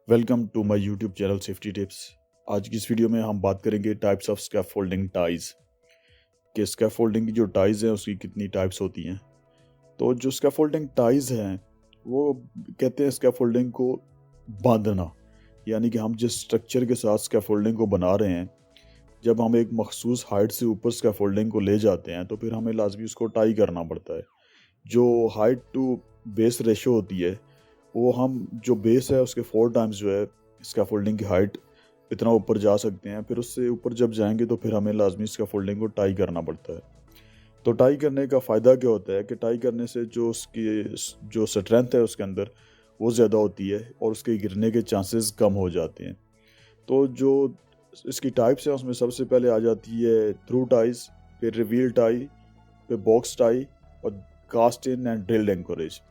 Welcome to my YouTube channel safety tips. आज की इस वीडियो में हम बात करेंगे टाइप्स ऑफ स्कैफोल्डिंग टाइज कि स्कैफोल्डिंग की जो टाइज हैं उसकी कितनी टाइप्स होती हैं। तो जो स्कैफोल्डिंग टाइज हैं वो कहते हैं स्कैफोल्डिंग को बांधना, यानी कि हम जिस स्ट्रक्चर के साथ स्कैफोल्डिंग को बना रहे हैं, जब हम एक मखसूस हाइट से ऊपर स्कैफोल्डिंग को ले जाते हैं तो फिर हमें लाजमी उसको टाई करना पड़ता है। जो हाइट टू बेस रेशो होती है वो हम जो बेस है उसके 4 टाइम्स जो है स्कैफोल्डिंग की हाइट इतना ऊपर जा सकते हैं। फिर उससे ऊपर जब जाएंगे तो फिर हमें लाजमी स्कैफोल्डिंग को टाई करना पड़ता है। तो टाई करने का फ़ायदा क्या होता है कि टाई करने से जो उसकी जो स्ट्रेंथ है उसके अंदर वो ज़्यादा होती है और उसके गिरने के चांसेस कम हो जाते हैं। तो जो इसकी टाइप्स हैं उसमें सबसे पहले आ जाती है थ्रू टाइज, फिर रिवील टाई, फिर बॉक्स टाई और cast in and drilled anchorage.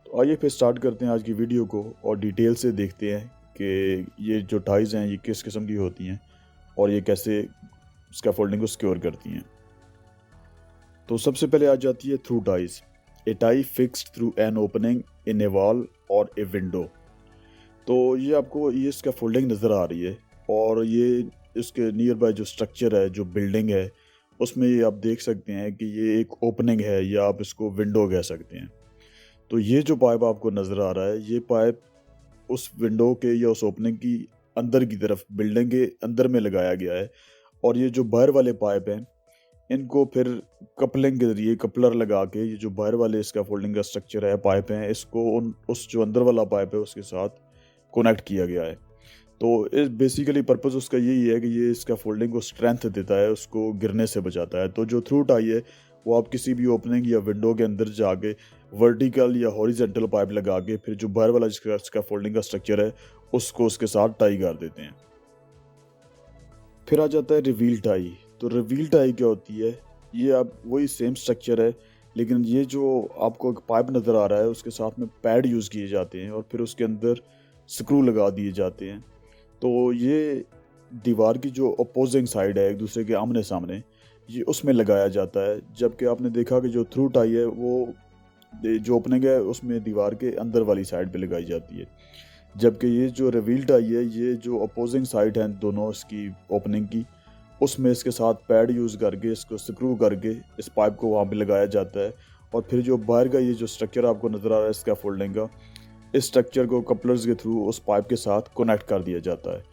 तो आइए फिर स्टार्ट करते हैं आज की वीडियो को और डिटेल से देखते हैं कि ये जो टाइज हैं ये किस किस्म की होती हैं और ये कैसे स्कैफोल्डिंग को सिक्योर करती हैं। तो सबसे पहले आ जाती है through ties. A tie fixed through an opening in A wall और ए विंडो। तो ये आपको ये स्कैफोल्डिंग नज़र आ रही है और ये इसके नियर बाय जो स्ट्रक्चर है, जो बिल्डिंग है, उसमें ये आप देख सकते हैं कि ये एक ओपनिंग है या आप इसको विंडो कह सकते हैं। तो ये जो पाइप आपको नज़र आ रहा है ये पाइप उस विंडो के या उस ओपनिंग की अंदर की तरफ बिल्डिंग के अंदर में लगाया गया है। और ये जो बाहर वाले पाइप हैं इनको फिर कपलिंग के ज़रिए कपलर लगा के ये जो बाहर वाले इसका फोल्डिंग का स्ट्रक्चर है, पाइप हैं, इसको उस जो अंदर वाला पाइप है उसके साथ कनेक्ट किया गया है। तो इस बेसिकली पर्पस उसका यही है कि ये इसका फोल्डिंग को स्ट्रेंथ देता है, उसको गिरने से बचाता है। तो जो थ्रू टाई है वो आप किसी भी ओपनिंग या विंडो के अंदर जाके वर्टिकल या हॉरिजेंटल पाइप लगा के फिर जो बाहर वाला जिसका फोल्डिंग का स्ट्रक्चर है उसको उसके साथ टाई कर देते हैं। फिर आ जाता है रिवील टाई। तो रिवील टाई क्या होती है? ये आप वही सेम स्ट्रक्चर है लेकिन ये जो आपको एक पाइप नज़र आ रहा है उसके साथ में पैड यूज़ किए जाते हैं और फिर उसके अंदर स्क्रू लगा दिए जाते हैं। तो ये दीवार की जो अपोजिंग साइड है एक दूसरे के आमने सामने, ये उसमें लगाया जाता है। जबकि आपने देखा कि जो थ्रू टाई है वो जो ओपनिंग है उसमें दीवार के अंदर वाली साइड पे लगाई जाती है। जबकि ये जो रिवील टाई है ये जो अपोजिंग साइड हैं दोनों इसकी ओपनिंग की, उसमें इसके साथ पैड यूज़ करके इसको स्क्रू करके इस पाइप को वहाँ पे लगाया जाता है। और फिर जो बाहर का ये जो स्ट्रक्चर आपको नज़र आ रहा है इसका फोल्डिंग का, इस स्ट्रक्चर को कपलर्स के थ्रू उस पाइप के साथ कनेक्ट कर दिया जाता है।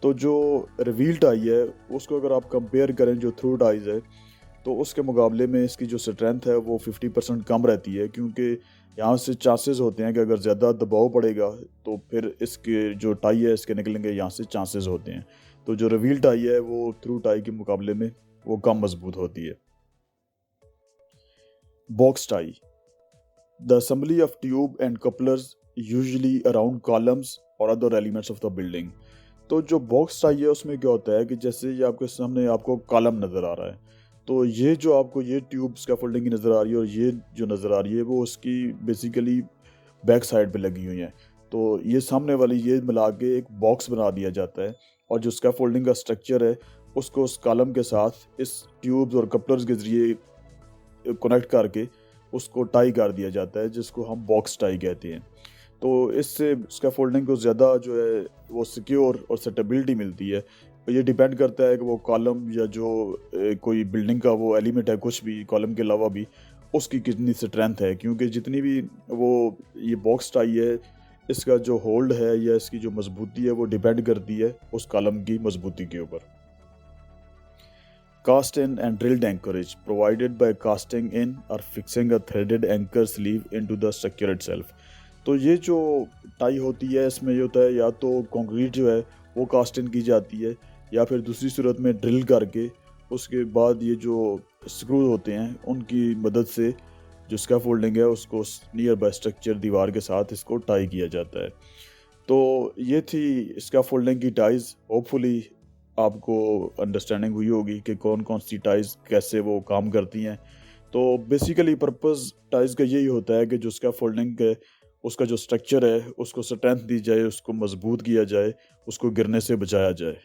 तो जो रिवील टाई है उसको अगर आप कंपेयर करें जो थ्रू टाइज है तो उसके मुकाबले में इसकी जो स्ट्रेंथ है वो 50% कम रहती है, क्योंकि यहाँ से चांसेस होते हैं कि अगर ज़्यादा दबाव पड़ेगा तो फिर इसके जो टाई है इसके निकलेंगे यहाँ से चांसेस होते हैं। तो जो रिवील टाई है वो थ्रू टाई के मुकाबले में वो कम मजबूत होती है। Box tie. The assembly of tube and couplers usually around columns और other elements of the building. तो जो बॉक्स टाई है उसमें क्या होता है कि जैसे ये आपके सामने आपको कॉलम नज़र आ रहा है, तो ये जो आपको ये ट्यूब स्कैफोल्डिंग की नज़र आ रही है और ये जो नज़र आ रही है वो उसकी बेसिकली बैक साइड पे लगी हुई है। तो ये सामने वाली ये मिला के एक बॉक्स बना दिया जाता है और जो स्कैफोल्डिंग का स्ट्रक्चर है उसको उस कॉलम के साथ इस ट्यूब्स और कपलर्स के ज़रिए कनेक्ट करके उसको टाई कर दिया जाता है, जिसको हम बॉक्स टाई कहते हैं। तो इससे स्कैफोल्डिंग को ज़्यादा जो है वो सिक्योर और स्टेबिलिटी मिलती है। ये डिपेंड करता है कि वो कॉलम या जो कोई बिल्डिंग का वो एलिमेंट है, कुछ भी कॉलम के अलावा भी उसकी कितनी स्ट्रेंथ है, क्योंकि जितनी भी वो ये बॉक्स टाई है इसका जो होल्ड है या इसकी जो मजबूती है वो डिपेंड करती है उस कॉलम की मजबूती के ऊपर। Cast in and drilled anchorage provided by casting in or fixing a threaded anchor sleeve into the structure itself। तो ये जो टाई होती है इसमें ये होता है या तो कंक्रीट जो है वो कास्ट इन की जाती है या फिर दूसरी सूरत में ड्रिल करके उसके बाद ये जो स्क्रू होते हैं उनकी मदद से जो स्कैफोल्डिंग है उसको नियर बाय स्ट्रक्चर दीवार के साथ इसको टाई किया जाता है। तो ये थी स्कैफोल्डिंग की टाइज। होपफुली आपको अंडरस्टैंडिंग हुई होगी कि कौन कौन सी टाइज कैसे वो काम करती हैं। तो बेसिकली पर्पस टाइज का यही होता है कि जो स्कैफोल्डिंग है उसका जो स्ट्रक्चर है उसको स्ट्रेंथ दी जाए, उसको मजबूत किया जाए, उसको गिरने से बचाया जाए।